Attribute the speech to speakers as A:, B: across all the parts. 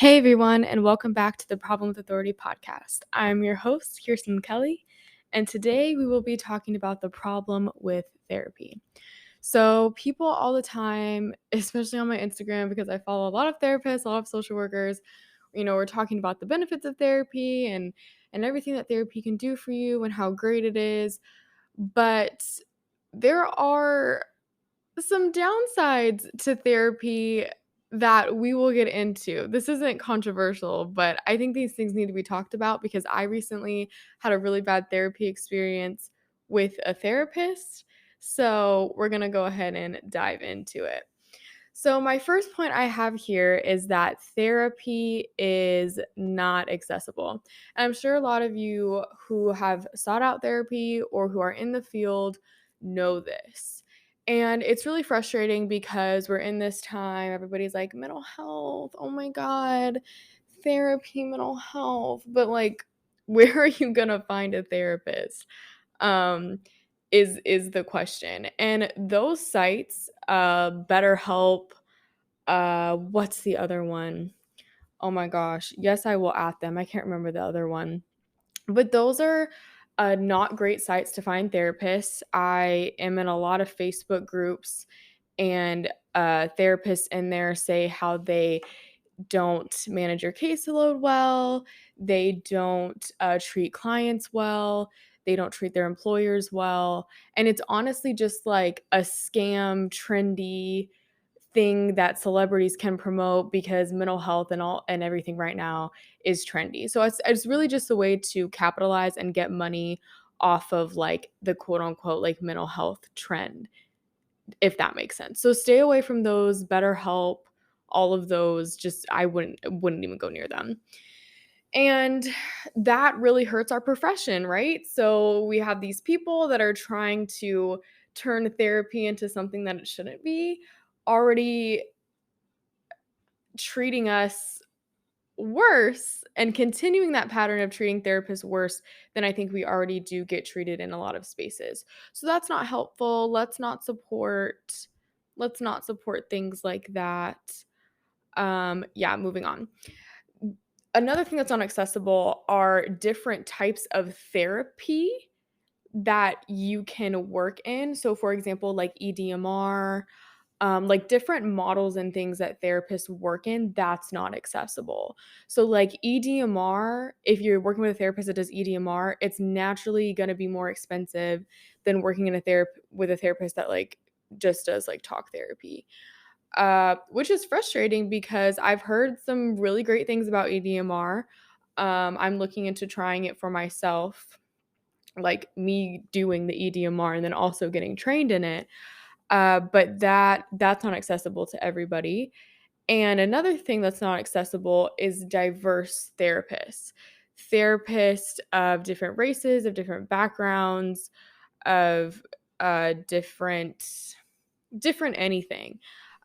A: Hey everyone, and welcome back to the Problem with Authority podcast. I'm your host, Kiersten Kelley, and today we will be talking about the problem with therapy. So, people all the time, especially on my Instagram, because I follow a lot of therapists, a lot of social workers, we're talking about the benefits of therapy and everything that therapy can do for you and how great it is. But there are some downsides to therapy that we will get into. This isn't controversial, but I think these things need to be talked about because I recently had a really bad therapy experience with a therapist. So, we're going to go ahead and dive into it. So, my first point I have here is that therapy is not accessible. And I'm sure a lot of you who have sought out therapy or who are in the field know this. And it's really frustrating because we're in this time, everybody's like, mental health, oh my God, therapy, mental health. But like, where are you going to find a therapist? Um, is the question. And those sites, BetterHelp, what's the other one? Oh my gosh. Yes, I will at them. I can't remember the other one. But those are not great sites to find therapists. I am in a lot of Facebook groups, and therapists in there say how they don't manage your caseload well, they don't treat clients well, they don't treat their employers well. And it's honestly just like a scam, trendy thing that celebrities can promote because mental health and everything right now is trendy. So it's really just a way to capitalize and get money off of like the quote unquote like mental health trend, if that makes sense. So stay away from those, BetterHelp, all of those, just I wouldn't even go near them. And that really hurts our profession, right? So we have these people that are trying to turn therapy into something that it shouldn't be, already treating us worse and continuing that pattern of treating therapists worse than I think we already do get treated in a lot of spaces. So that's not helpful. Let's not support things like that. Yeah, moving on. Another thing that's inaccessible are different types of therapy that you can work in. So for example, like EDMR, like different models and things that therapists work in, that's not accessible. So like EDMR, if you're working with a therapist that does EDMR, it's naturally going to be more expensive than working in with a therapist that like just does like talk therapy. Which is frustrating because I've heard some really great things about EDMR. I'm looking into trying it for myself, like me doing the EDMR and then also getting trained in it. But that's not accessible to everybody. And another thing that's not accessible is diverse therapists of different races, of different backgrounds, of different anything.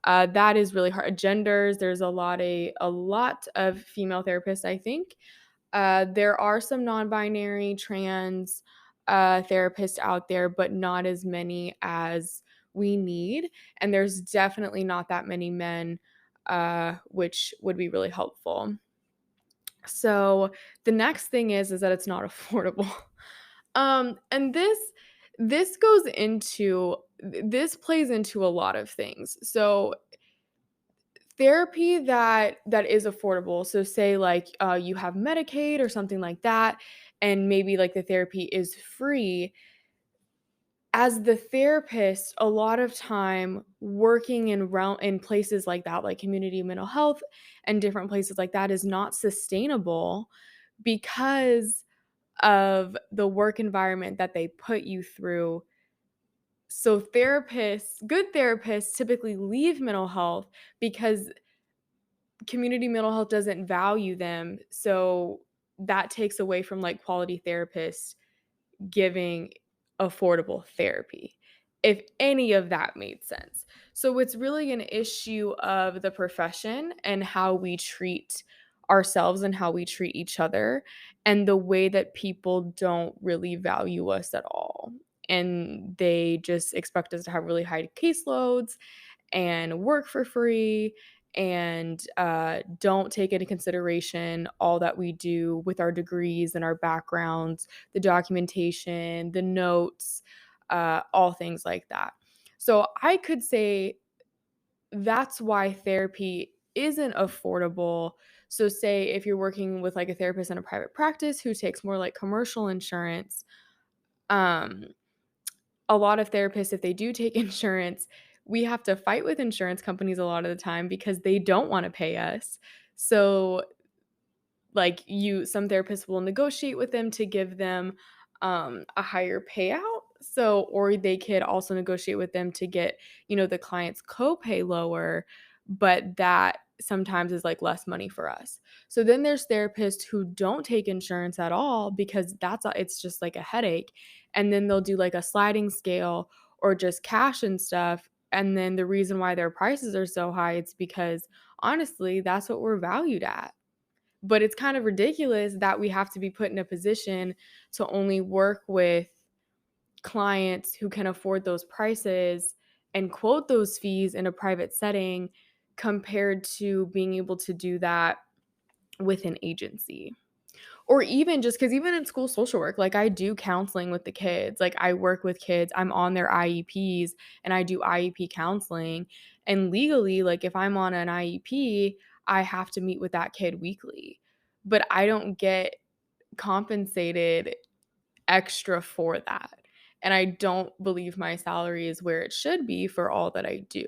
A: That is really hard. Genders, there's a lot of female therapists, I think. There are some non-binary trans therapists out there, but not as many as we need. And there's definitely not that many men, which would be really helpful. So the next thing is that it's not affordable. And this plays into a lot of things. So therapy that is affordable, so say like you have Medicaid or something like that, and maybe like the therapy is free. As the therapist, a lot of time working in places like that, like community mental health and different places like that, is not sustainable because of the work environment that they put you through. So good therapists typically leave mental health because community mental health doesn't value them. So that takes away from like quality therapists giving affordable therapy, if any of that made sense. So it's really an issue of the profession and how we treat ourselves and how we treat each other, and the way that people don't really value us at all. And they just expect us to have really high caseloads and work for free and don't take into consideration all that we do with our degrees and our backgrounds, the documentation, the notes, all things like that. So I could say that's why therapy isn't affordable. So, say if you're working with like a therapist in a private practice who takes more like commercial insurance, um, a lot of therapists, if they do take insurance, we have to fight with insurance companies a lot of the time because they don't want to pay us. So some therapists will negotiate with them to give them a higher payout. So, or they could also negotiate with them to get, the client's copay lower, but that sometimes is like less money for us. So then there's therapists who don't take insurance at all because it's just like a headache. And then they'll do like a sliding scale or just cash and stuff. And then the reason why their prices are so high, it's because honestly, that's what we're valued at. But it's kind of ridiculous that we have to be put in a position to only work with clients who can afford those prices and quote those fees in a private setting compared to being able to do that with an agency. Or even just because even in school social work, like I do counseling with the kids, like I work with kids, I'm on their IEPs and I do IEP counseling. And legally, like if I'm on an IEP, I have to meet with that kid weekly, but I don't get compensated extra for that. And I don't believe my salary is where it should be for all that I do.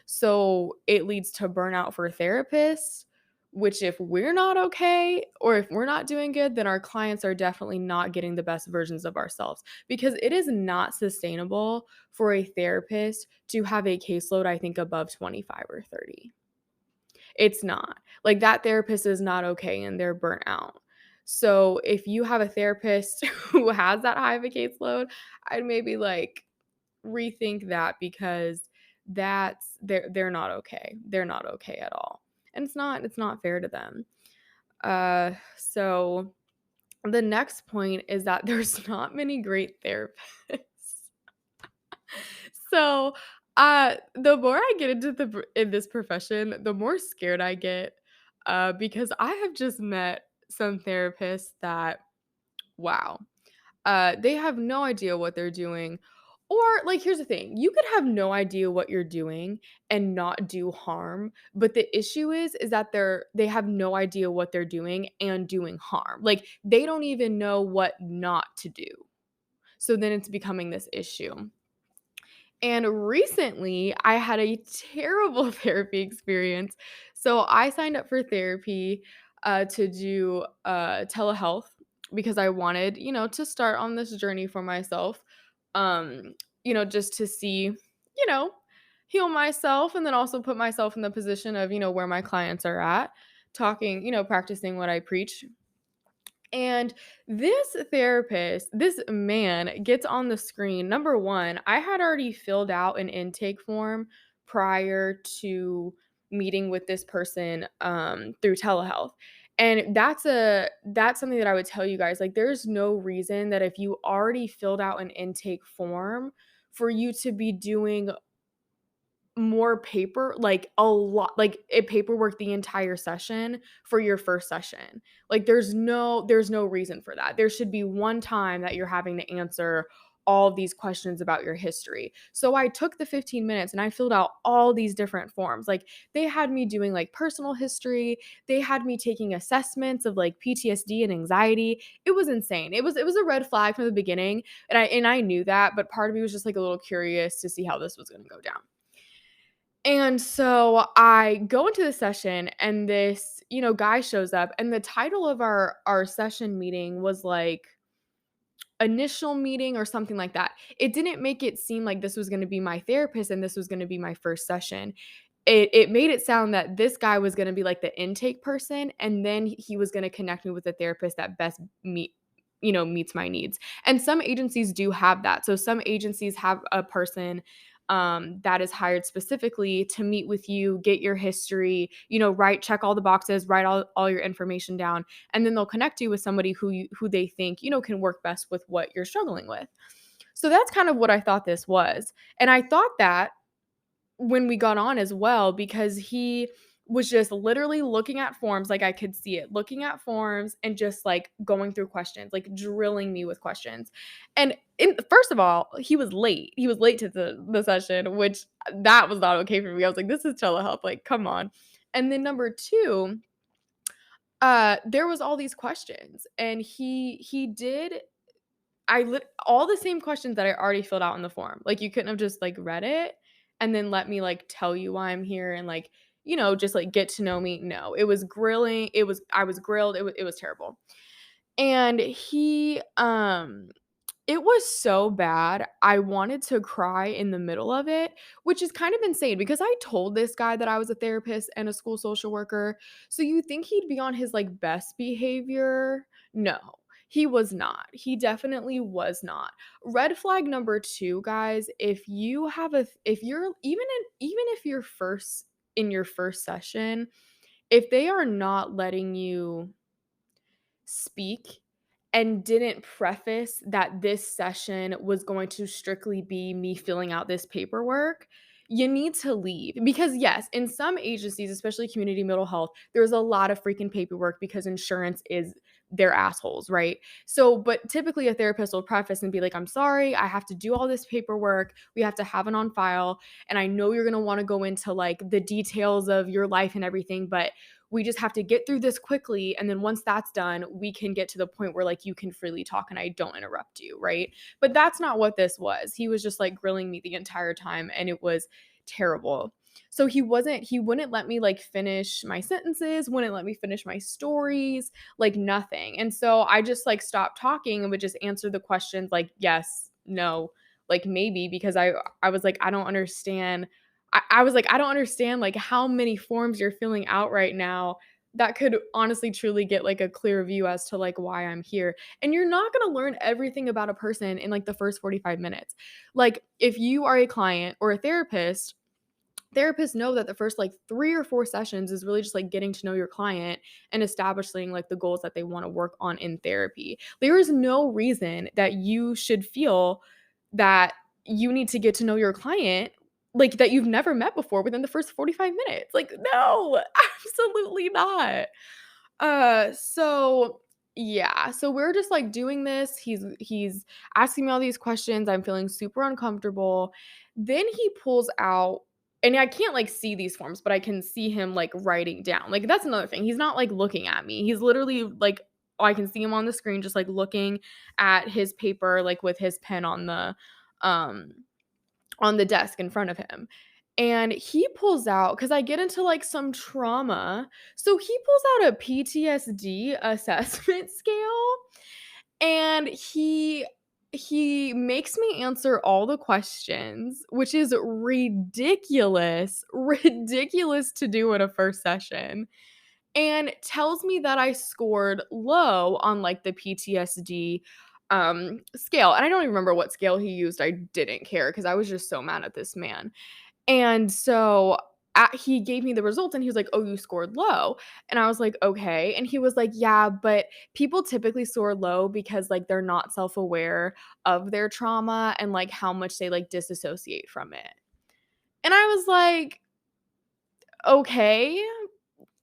A: So it leads to burnout for therapists, which if we're not okay or if we're not doing good, then our clients are definitely not getting the best versions of ourselves because it is not sustainable for a therapist to have a caseload, I think, above 25 or 30. It's not. Like that therapist is not okay and they're burnt out. So if you have a therapist who has that high of a caseload, I'd maybe like rethink that because they're not okay. They're not okay at all. And it's not fair to them. So the next point is that there's not many great therapists. So, the more I get into in this profession, the more scared I get, because I have just met some therapists that, wow, they have no idea what they're doing. Or like, here's the thing: you could have no idea what you're doing and not do harm, but the issue is that they have no idea what they're doing and doing harm. Like they don't even know what not to do. So then it's becoming this issue. And recently, I had a terrible therapy experience. So I signed up for therapy to do telehealth because I wanted, to start on this journey for myself, just to see, you know, heal myself and then also put myself in the position of, where my clients are at, talking, practicing what I preach. And this therapist, this man gets on the screen. Number one, I had already filled out an intake form prior to meeting with this person through telehealth. And that's something that I would tell you guys. Like, there's no reason that if you already filled out an intake form for you to be doing more paper, like a lot, like a paperwork the entire session for your first session. Like there's no reason for that. There should be one time that you're having to answer all of these questions about your history. So I took the 15 minutes and I filled out all these different forms. Like they had me doing like personal history, they had me taking assessments of like PTSD and anxiety. It was insane. It was a red flag from the beginning, and I knew that, but part of me was just like a little curious to see how this was going to go down. And so I go into the session and this, guy shows up and the title of our session meeting was like initial meeting or something like that. It didn't make it seem like this was going to be my therapist and this was going to be my first session. It made it sound that this guy was going to be like the intake person and then he was going to connect me with a therapist that best meets my needs. And some agencies do have that. So some agencies have a person that is hired specifically to meet with you, get your history, check all the boxes, write all your information down, and then they'll connect you with somebody who they think, can work best with what you're struggling with. So that's kind of what I thought this was. And I thought that when we got on as well, because was just literally looking at forms, like I could see it, looking at forms and just like going through questions, like drilling me with questions. And first of all, he was late. He was late to the session, which that was not okay for me. I was like, this is telehealth, like come on. And then number two, there was all these questions, and he did all the same questions that I already filled out in the form. Like, you couldn't have just, like, read it and then let me, like, tell you why I'm here and, like, just, like, get to know me. No, it was grilling. I was grilled. It was terrible. And it was so bad, I wanted to cry in the middle of it, which is kind of insane because I told this guy that I was a therapist and a school social worker, so you think he'd be on his, like, best behavior? No, he was not. He definitely was not. Red flag number 2, guys, if you have a if you're even if you're first in your first session, if they are not letting you speak and didn't preface that this session was going to strictly be me filling out this paperwork, you need to leave. Because, yes, in some agencies, especially community mental health, there's a lot of freaking paperwork because insurance is their assholes, right? So, but typically a therapist will preface and be like, I'm sorry, I have to do all this paperwork. We have to have it on file. And I know you're going to want to go into like the details of your life and everything, but we just have to get through this quickly. And then once that's done, we can get to the point where like you can freely talk and I don't interrupt you, right? But that's not what this was. He was just like grilling me the entire time and it was terrible. So he wouldn't let me like finish my sentences, wouldn't let me finish my stories, like nothing. And so I just like stopped talking and would just answer the questions like yes, no, like maybe, because I was like, I don't understand. I was like, I don't understand like how many forms you're filling out right now that could honestly truly get like a clear view as to like why I'm here. And you're not going to learn everything about a person in like the first 45 minutes. Like if you are a client or a therapist, therapists know that the first like 3 or 4 sessions is really just like getting to know your client and establishing like the goals that they want to work on in therapy. There is no reason that you should feel that you need to get to know your client like that you've never met before within the first 45 minutes. Like no, absolutely not. So yeah, so we're just like doing this. He's asking me all these questions. I'm feeling super uncomfortable. Then he pulls out, and I can't like see these forms, but I can see him like writing down. Like that's another thing. He's not like looking at me. He's literally like, oh, I can see him on the screen just like looking at his paper like with his pen um on the desk in front of him. And he pulls out, because I get into like some trauma. So he pulls out a PTSD assessment scale, and he makes me answer all the questions, which is ridiculous to do in a first session, and tells me that I scored low on like the PTSD scale. And I don't even remember what scale he used. I didn't care because I was just so mad at this man. And so he gave me the results and he was like, "Oh, you scored low." And I was like, "Okay." And he was like, "Yeah, but people typically score low because like they're not self-aware of their trauma and like how much they like disassociate from it." And I was like, "Okay,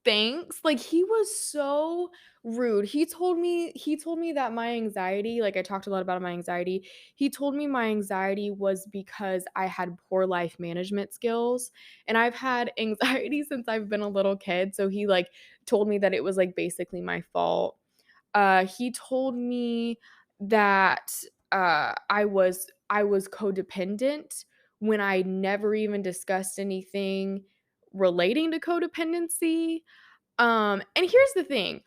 A: thanks." Like he was so rude. He told me that my anxiety, like I talked a lot about my anxiety. He told me my anxiety was because I had poor life management skills, and I've had anxiety since I've been a little kid, so he like told me that it was like basically my fault. He told me that I was codependent when I never even discussed anything relating to codependency. And here's the thing.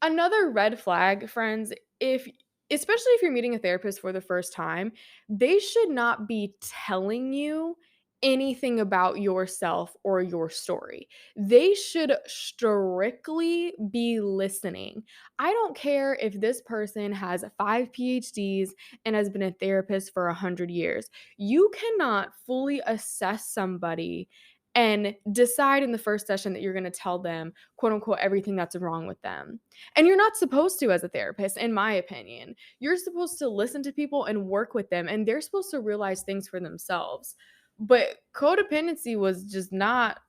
A: Another red flag, friends, if especially if you're meeting a therapist for the first time, they should not be telling you anything about yourself or your story. They should strictly be listening. I don't care if this person has 5 PhDs and has been a therapist for 100 years. You cannot fully assess somebody and decide in the first session that you're going to tell them, quote unquote, everything that's wrong with them. And you're not supposed to as a therapist, in my opinion. You're supposed to listen to people and work with them, and they're supposed to realize things for themselves. But codependency was just not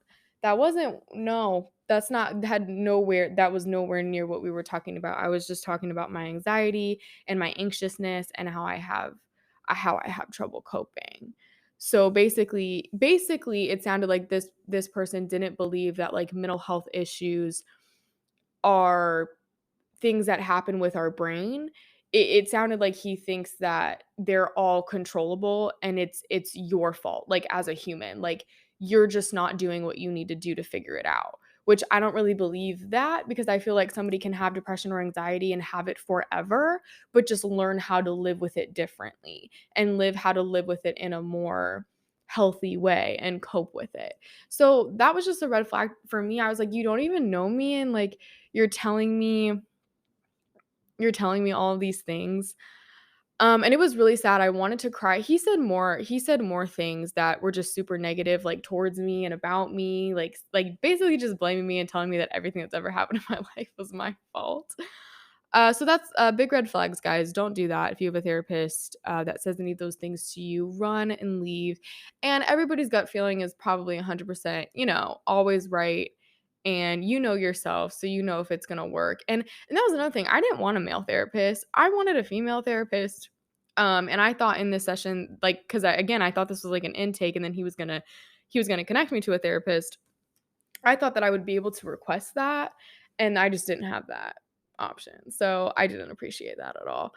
A: That wasn't no, that's not had nowhere that was nowhere near what we were talking about. I was just talking about my anxiety and my anxiousness and how I have trouble coping. So basically it sounded like this person didn't believe that like mental health issues are things that happen with our brain. It sounded like he thinks that they're all controllable and it's your fault, like, as a human, like, you're just not doing what you need to do to figure it out, which I don't really believe that because I feel like somebody can have depression or anxiety and have it forever, but just learn how to live with it differently and live how to live with it in a more healthy way and cope with it. So, that was just a red flag for me. I was like, "You don't even know me, and, like, you're telling me you're telling me all of these things." And it was really sad. I wanted to cry. He said more things that were just super negative, like, towards me and about me, like basically just blaming me and telling me that everything that's ever happened in my life was my fault. So that's big red flags, guys. Don't do that. If you have a therapist that says any of those things to you, run and leave. And everybody's gut feeling is probably 100%, always right. And you know yourself, so you know if it's gonna work. And that was another thing. I didn't want a male therapist. I wanted a female therapist. And I thought in this session, like, because I thought this was like an intake, and then he was gonna connect me to a therapist. I thought that I would be able to request that, and I just didn't have that option. So I didn't appreciate that at all.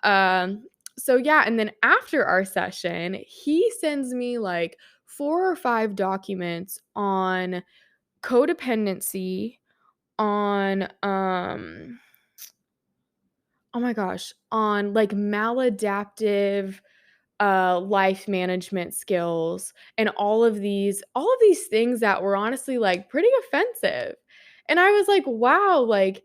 A: Um, so yeah, and then after our session, he sends me like 4 or 5 documents on codependency, on oh my gosh, on like maladaptive life management skills and all of these things that were honestly like pretty offensive. And I was like, wow, like,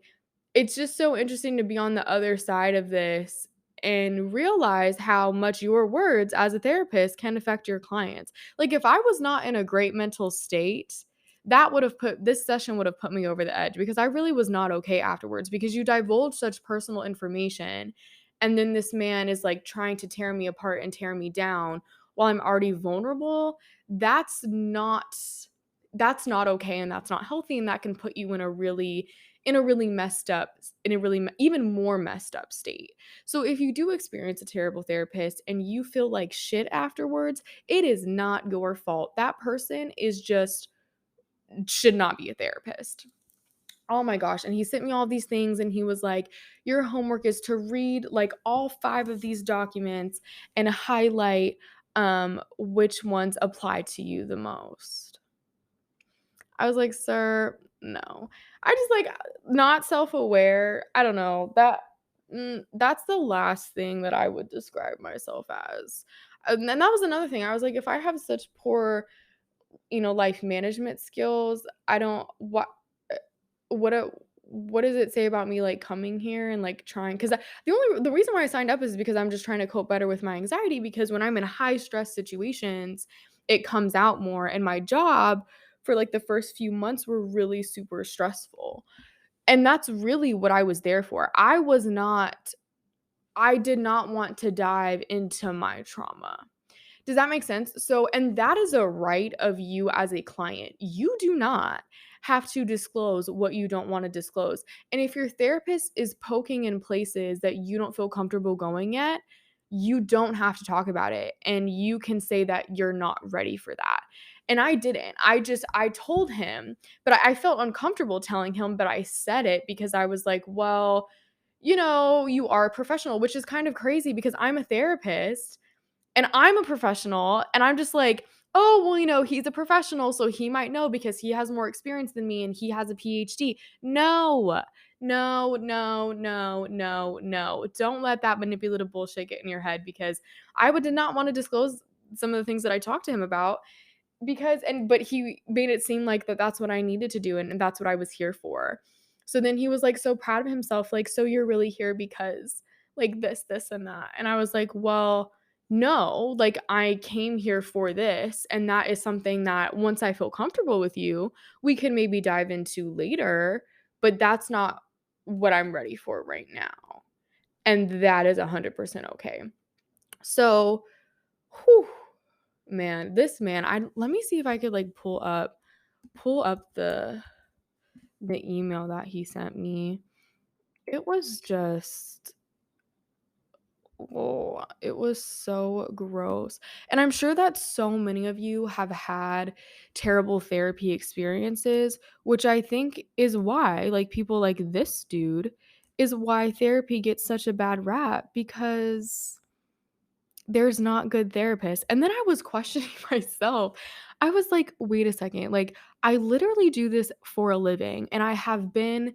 A: it's just so interesting to be on the other side of this and realize how much your words as a therapist can affect your clients. Like, if I was not in a great mental state, this session would have put me over the edge because I really was not okay afterwards because you divulge such personal information, and then this man is like trying to tear me apart and tear me down while I'm already vulnerable. That's not okay, and that's not healthy, and that can put you in a really even more messed up state. So if you do experience a terrible therapist and you feel like shit afterwards, it is not your fault. That person is just should not be a therapist. Oh my gosh. And he sent me all these things, and he was like, your homework is to read like all 5 of these documents and highlight which ones apply to you the most. I was like, "Sir, no." I just like not self-aware. I don't know. That's the last thing that I would describe myself as. And then that was another thing. I was like, if I have such poor, life management skills, I don't what a what does it say about me, like, coming here and, like, trying? Because the reason why I signed up is because I'm just trying to cope better with my anxiety, because when I'm in high stress situations, it comes out more, and my job for, like, the first few months were really super stressful, and that's really what I was there for. I did not want to dive into my trauma. Does that make sense? So, and that is a right of you as a client. You do not have to disclose what you don't want to disclose. And if your therapist is poking in places that you don't feel comfortable going yet, you don't have to talk about it. And you can say that you're not ready for that. And I didn't. I told him, but I felt uncomfortable telling him, but I said it because I was like, well, you are a professional, which is kind of crazy because I'm a therapist and I'm a professional, and I'm just like, "Oh, well, he's a professional, so he might know because he has more experience than me and he has a PhD." No. No, no, no, no, no. Don't let that manipulative bullshit get in your head, because did not want to disclose some of the things that I talked to him about, but he made it seem like that's what I needed to do, and that's what I was here for. So then he was like so proud of himself, like, "So you're really here because like this and that." And I was like, "Well, no, like, I came here for this, and that is something that once I feel comfortable with you, we can maybe dive into later, but that's not what I'm ready for right now." And that is 100% okay. So, whew, man, this man, I let me see if I could like pull up pull up the email that he sent me. It was just oh, it was so gross. And I'm sure that so many of you have had terrible therapy experiences, which I think is why, like, people like this dude, is why therapy gets such a bad rap, because there's not good therapists. And then I was questioning myself. I was like, wait a second. Like, I literally do this for a living, and I have been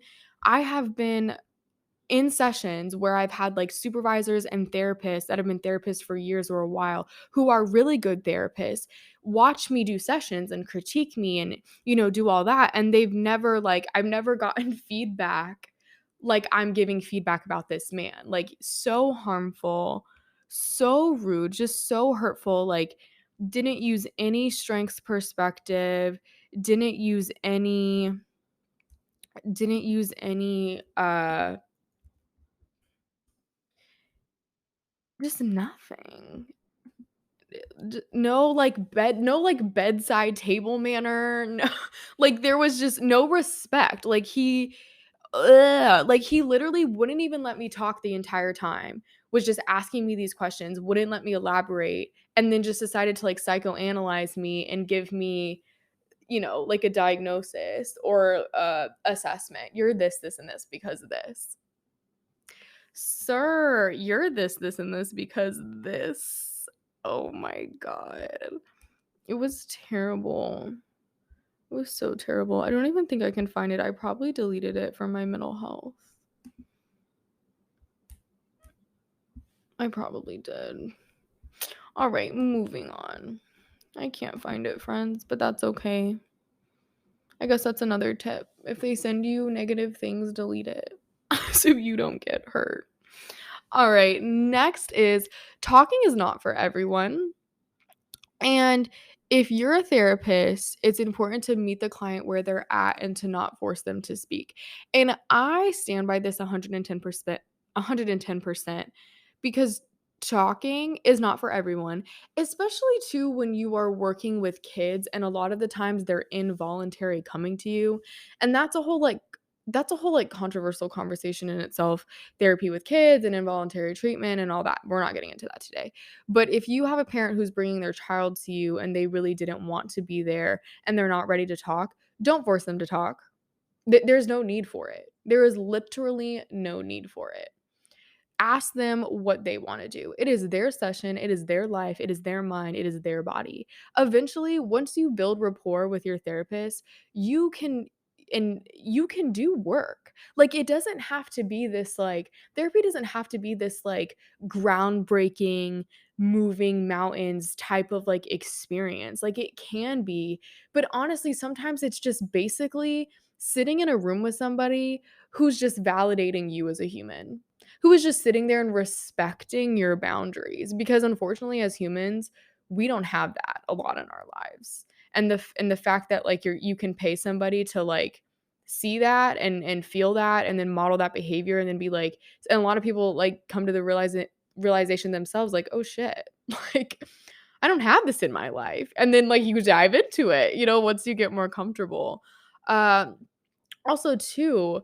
A: in sessions where I've had like supervisors and therapists that have been therapists for years or a while, who are really good therapists, watch me do sessions and critique me and, do all that. And I've never gotten feedback like I'm giving feedback about this man. Like, so harmful, so rude, just so hurtful. Like, didn't use any strengths perspective, didn't use any, didn't use any, just nothing. No, like, bedside table manner, no, like, there was just no respect. Like, he literally wouldn't even let me talk the entire time, was just asking me these questions, wouldn't let me elaborate, and then just decided to, like, psychoanalyze me and give me, like, a diagnosis or assessment. "You're this, and this because of this." Sir, you're this, and this because this. Oh my god. It was terrible. It was so terrible. I don't even think I can find it. I probably deleted it from my mental health. I probably did. All right, moving on. I can't find it, friends, but that's okay. I guess that's another tip. If they send you negative things, delete it so you don't get hurt. All right, next is talking is not for everyone. And if you're a therapist, it's important to meet the client where they're at and to not force them to speak. And I stand by this 110%, 110%, because talking is not for everyone, especially too when you are working with kids and a lot of the times they're involuntary coming to you. And that's a whole controversial conversation in itself, therapy with kids and involuntary treatment and all that. We're not getting into that today. But if you have a parent who's bringing their child to you and they really didn't want to be there and they're not ready to talk, don't force them to talk. There's no need for it. There is literally no need for it. Ask them what they want to do. It is their session, it is their life, it is their mind, it is their body. Eventually, once you build rapport with your therapist, you can do work. Like, it doesn't have to be this, like, therapy doesn't have to be this, like, groundbreaking, moving mountains type of, like, experience. Like, it can be, but honestly, sometimes it's just basically sitting in a room with somebody who's just validating you as a human, who is just sitting there and respecting your boundaries, because unfortunately as humans, we don't have that a lot in our lives. And the fact that, like, you can pay somebody to, like, see that and feel that and then model that behavior and then be like, and a lot of people, like, come to the realization themselves, like, "Oh shit." Like, I don't have this in my life. And then, like, you dive into it, once you get more comfortable. Um Also too,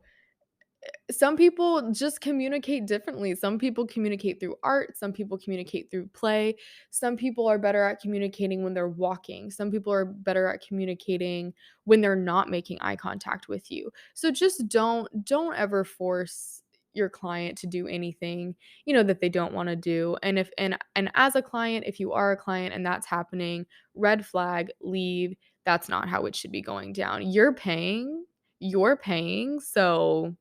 A: some people just communicate differently. Some people communicate through art, some people communicate through play. Some people are better at communicating when they're walking. Some people are better at communicating when they're not making eye contact with you. So just don't ever force your client to do anything, that they don't want to do. And if and as a client, if you are a client and that's happening, red flag, leave. That's not how it should be going down. You're paying, so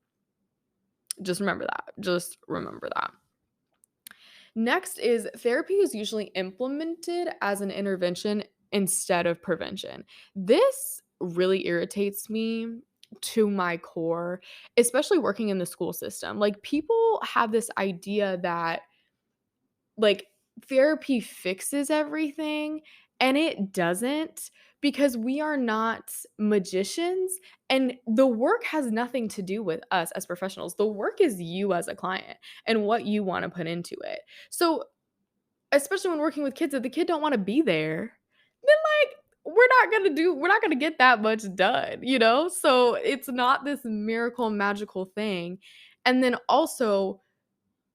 A: just remember that. Just remember that. Next is therapy is usually implemented as an intervention instead of prevention. This really irritates me to my core, especially working in the school system. Like, people have this idea that, like, therapy fixes everything, and it doesn't, because we are not magicians, and the work has nothing to do with us as professionals. The work is you as a client and what you want to put into it. So, especially when working with kids, if the kid don't want to be there, then, like, we're not going to get that much done, you know? So it's not this miracle magical thing. And then also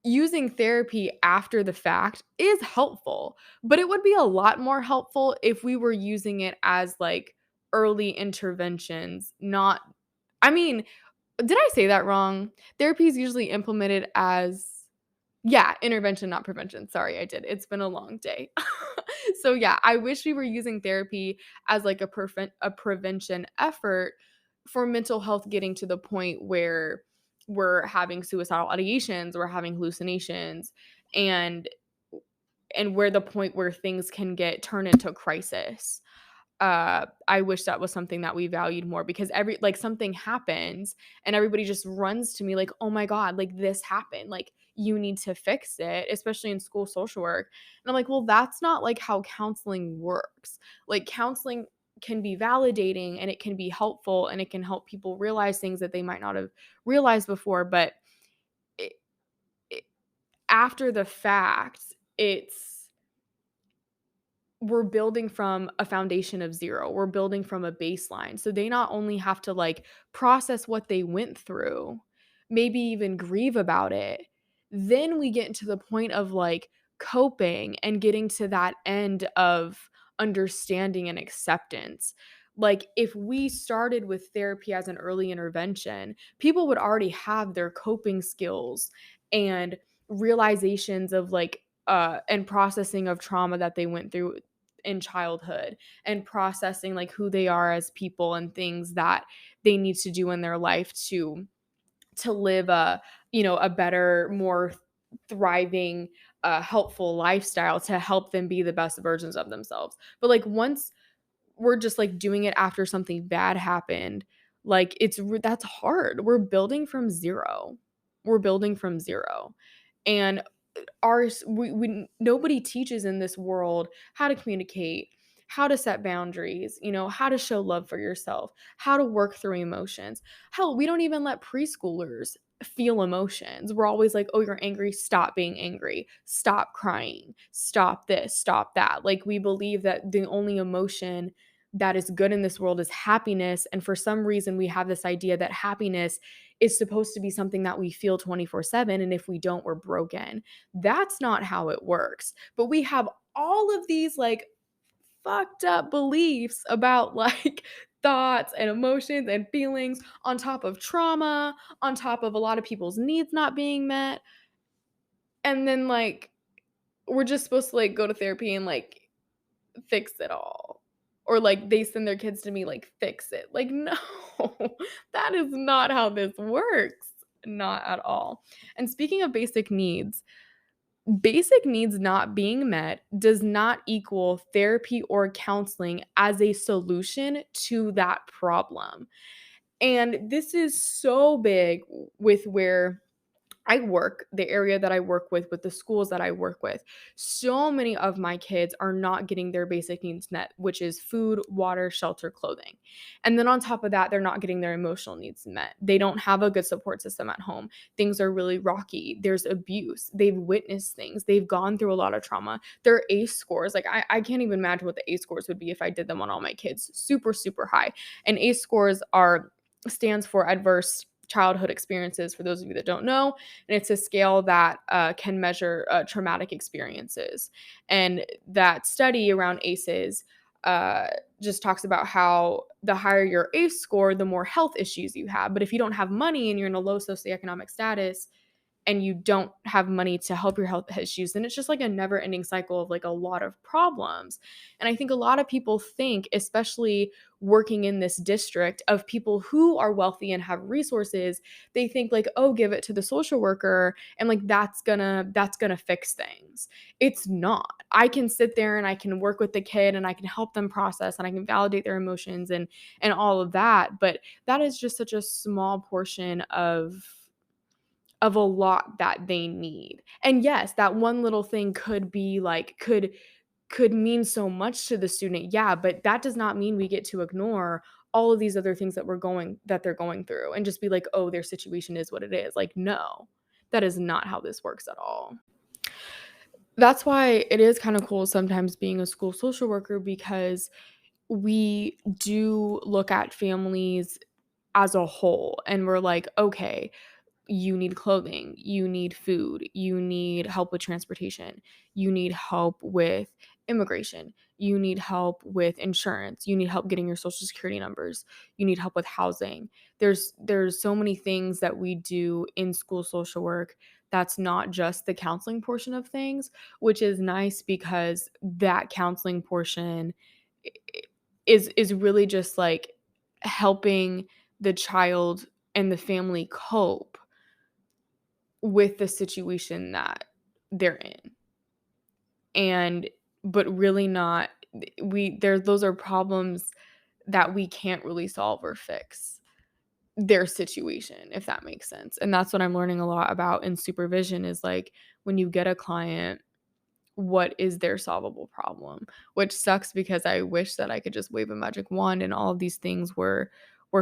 A: using therapy after the fact is helpful, but it would be a lot more helpful if we were using it as like early interventions, not I mean, did I say that wrong? Therapy is usually implemented as yeah, intervention, not prevention. Sorry, I did. It's been a long day. So yeah, I wish we were using therapy as like a prevention effort for mental health getting to the point where we're having suicidal ideations, we're having hallucinations, and where the point where things can get turned into crisis. I wish that was something that we valued more because every like something happens and everybody just runs to me like, "Oh my god, like this happened. Like you need to fix it," especially in school social work. And I'm like, "Well, that's not like how counseling works." Like counseling can be validating and it can be helpful and it can help people realize things that they might not have realized before, but it, it, after the fact, it's we're building from a foundation of 0. We're building from a baseline. So they not only have to like process what they went through, maybe even grieve about it. Then we get into the point of like coping and getting to that end of understanding and acceptance. Like if we started with therapy as an early intervention, people would already have their coping skills and realizations of like and processing of trauma that they went through in childhood and processing like who they are as people and things that they need to do in their life to live a a better, more thriving, helpful lifestyle to help them be the best versions of themselves. But like once we're just like doing it after something bad happened, like that's hard. We're building from 0. We're building from 0. And we nobody teaches in this world how to communicate, how to set boundaries, how to show love for yourself, how to work through emotions. Hell, we don't even let preschoolers feel emotions. We're always like, "Oh, you're angry, stop being angry, stop crying, stop this, stop that." Like we believe that the only emotion that is good in this world is happiness, and for some reason we have this idea that happiness is supposed to be something that we feel 24/7, and if we don't, we're broken. That's not how it works. But we have all of these like fucked up beliefs about like thoughts and emotions and feelings on top of trauma, on top of a lot of people's needs not being met. And then like we're just supposed to like go to therapy and like fix it all. Or like they send their kids to me like fix it. Like no. That is not how this works. Not at all. And speaking of basic needs not being met does not equal therapy or counseling as a solution to that problem. And this is so big with where I work, the area that I work with the schools that I work with. So many of my kids are not getting their basic needs met, which is food, water, shelter, clothing. And then on top of that, they're not getting their emotional needs met. They don't have a good support system at home. Things are really rocky. There's abuse. They've witnessed things. They've gone through a lot of trauma. Their ACE scores, like I can't even imagine what the ACE scores would be if I did them on all my kids. Super, super high. And ACE scores stands for adverse childhood experiences, for those of you that don't know, and it's a scale that can measure traumatic experiences. And that study around ACEs just talks about how the higher your ACE score, the more health issues you have. But if you don't have money and you're in a low socioeconomic status, and you don't have money to help your health issues, then it's just like a never ending cycle of like a lot of problems. And I think a lot of people think, especially working in this district of people who are wealthy and have resources, they think like, "Oh, give it to the social worker and like that's gonna fix things." It's not. I can sit there and I can work with the kid and I can help them process and I can validate their emotions and all of that, but that is just such a small portion of a lot that they need. And yes, that one little thing could be like could mean so much to the student. Yeah, but that does not mean we get to ignore all of these other things that they're going through and just be like, "Oh, their situation is what it is." Like, no. That is not how this works at all. That's why it is kind of cool sometimes being a school social worker because we do look at families as a whole and we're like, okay, you need clothing, you need food, you need help with transportation, you need help with immigration, you need help with insurance, you need help getting your social security numbers, you need help with housing. There's so many things that we do in school social work that's not just the counseling portion of things, which is nice because that counseling portion is really just like helping the child and the family cope with the situation that they're in. And but really not we there those are problems that we can't really solve or fix their situation, if that makes sense. And that's what I'm learning a lot about in supervision is like when you get a client, what is their solvable problem? Which sucks because I wish that I could just wave a magic wand and all of these things were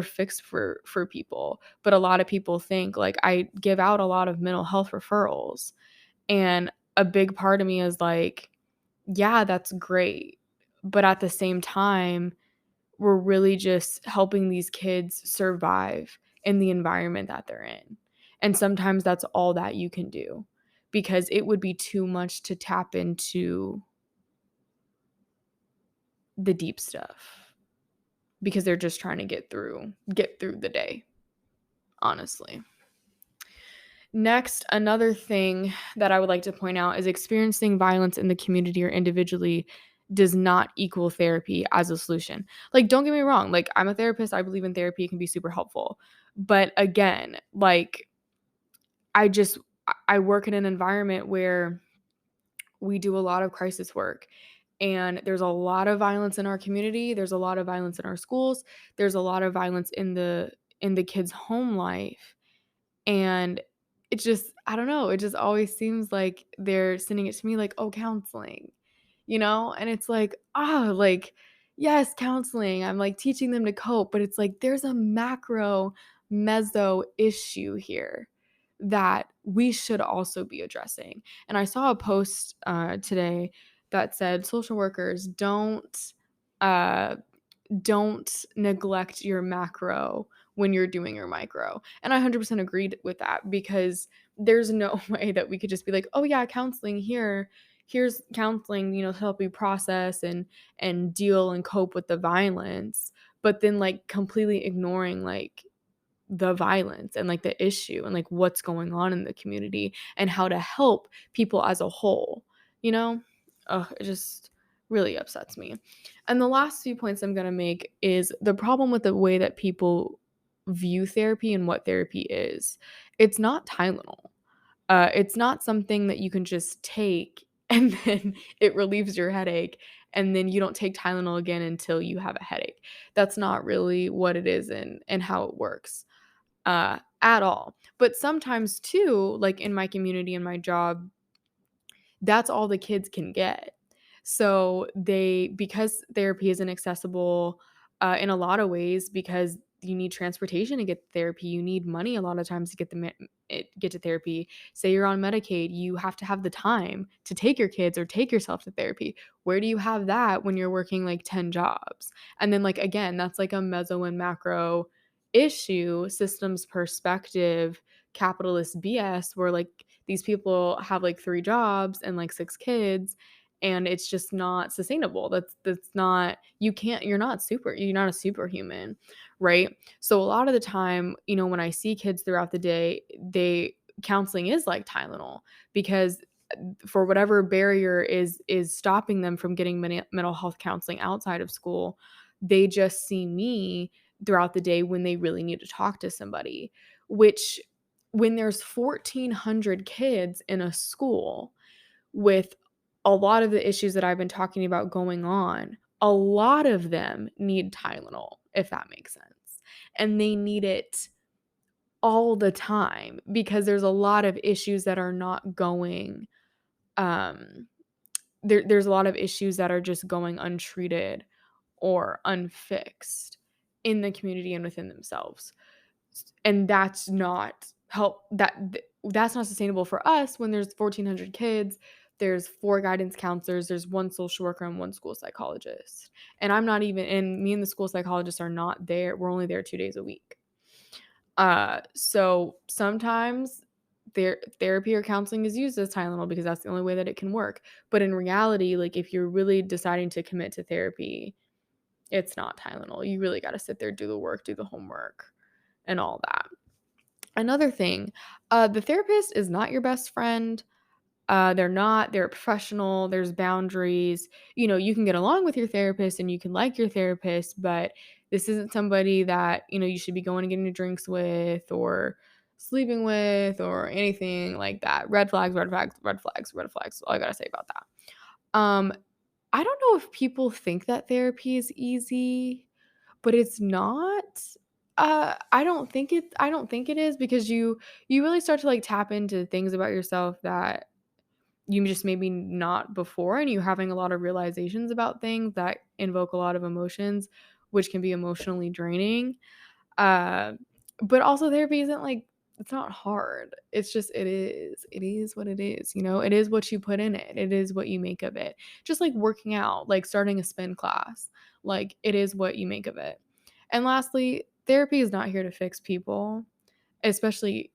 A: fixed for people. But a lot of people think like I give out a lot of mental health referrals. And a big part of me is like, yeah, that's great. But at the same time, we're really just helping these kids survive in the environment that they're in. And sometimes that's all that you can do because it would be too much to tap into the deep stuff because they're just trying to get through the day, honestly. Next, another thing that I would like to point out is experiencing violence in the community or individually does not equal therapy as a solution. Like, don't get me wrong, like, I'm a therapist, I believe in therapy, it can be super helpful. But again, like, I just, I work in an environment where we do a lot of crisis work. And there's a lot of violence in our community. There's a lot of violence in our schools. There's a lot of violence in the kids' home life. And it just, I don't know, it just always seems like they're sending it to me like, "Oh, counseling." And it's like, like, yes, counseling. I'm like teaching them to cope, but it's like there's a macro meso issue here that we should also be addressing. And I saw a post today that said social workers uh don't neglect your macro when you're doing your micro. And I 100% agreed with that because there's no way that we could just be like, "Oh yeah, counseling here. Here's counseling, to help you process and deal and cope with the violence." But then like completely ignoring like the violence and like the issue and like what's going on in the community and how to help people as a whole, you know? It just really upsets me. And the last few points I'm going to make is the problem with the way that people view therapy and what therapy is. It's not Tylenol. It's not something that you can just take and then it relieves your headache and then you don't take Tylenol again until you have a headache. That's not really what it is and how it works at all. But sometimes too, like in my community and my job, that's all the kids can get. So because therapy isn't accessible in a lot of ways, because you need transportation to get therapy, you need money a lot of times to get to therapy. Say you're on Medicaid, you have to have the time to take your kids or take yourself to therapy. Where do you have that when you're working like 10 jobs? And then like again, that's like a meso and macro issue, systems perspective, capitalist BS where like these people have like 3 jobs and like 6 kids and it's just not sustainable. That's not you're not a superhuman, right? So a lot of the time, when I see kids throughout the day, counseling is like Tylenol because for whatever barrier is stopping them from getting mental health counseling outside of school, they just see me throughout the day when they really need to talk to somebody, which when there's 1,400 kids in a school with a lot of the issues that I've been talking about going on, a lot of them need Tylenol, if that makes sense. And they need it all the time because there's a lot of issues that are not going um there's a lot of issues that are just going untreated or unfixed in the community and within themselves. And that's not sustainable for us when there's 1,400 kids there's 4 guidance counselors, there's 1 social worker, and 1 school psychologist. And I'm not even and me and the school psychologist are not there. We're only there 2 days a week. So sometimes therapy or counseling is used as Tylenol because that's the only way that it can work. But in reality, like, if you're really deciding to commit to therapy, it's not Tylenol. You really gotta sit there, do the work, do the homework, and all that. Another thing, the therapist is not your best friend. They're not. They're a professional. There's boundaries. You can get along with your therapist and you can like your therapist, but this isn't somebody that, you should be going and getting drinks with or sleeping with or anything like that. Red flags, red flags, red flags, red flags. All I gotta say about that. I don't know if people think that therapy is easy, but it's not. I don't think it is because you really start to like tap into things about yourself that you just maybe not before, and you're having a lot of realizations about things that invoke a lot of emotions, which can be emotionally draining. Uh, but also therapy isn't like it's not hard. It's just it is. It is what it is, It is what you put in it. It is what you make of it. Just like working out, like starting a spin class. Like it is what you make of it. And lastly, therapy is not here to fix people, especially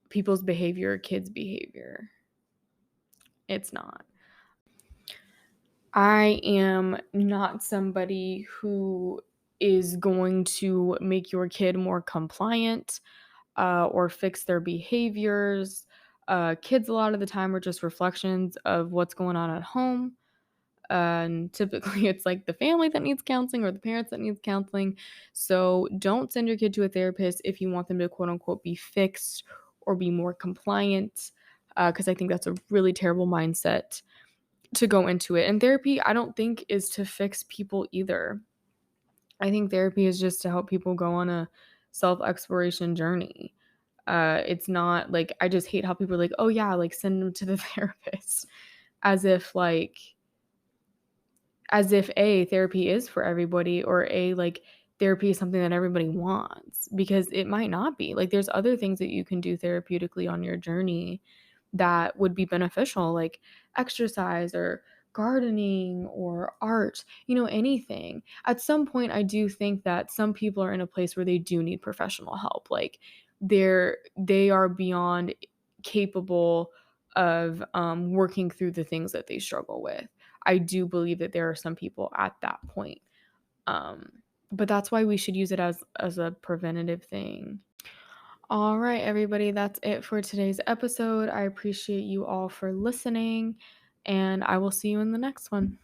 A: people's behavior, kids' behavior. It's not. I am not somebody who is going to make your kid more compliant or fix their behaviors. Kids, a lot of the time, are just reflections of what's going on at home. And typically, it's like the family that needs counseling or the parents that needs counseling. So don't send your kid to a therapist if you want them to quote unquote be fixed or be more compliant, because I think that's a really terrible mindset to go into it. And therapy, I don't think, is to fix people either. I think therapy is just to help people go on a self exploration journey. It's not like I just hate how people are like, oh yeah, like send them to the therapist, as if like as if A, therapy is for everybody, or A, like therapy is something that everybody wants, because it might not be. Like there's other things that you can do therapeutically on your journey that would be beneficial, like exercise or gardening or art, anything. At some point, I do think that some people are in a place where they do need professional help. Like they are beyond capable of working through the things that they struggle with. I do believe that there are some people at that point. Um, but that's why we should use it as a preventative thing. All right, everybody, that's it for today's episode. I appreciate you all for listening, and I will see you in the next one.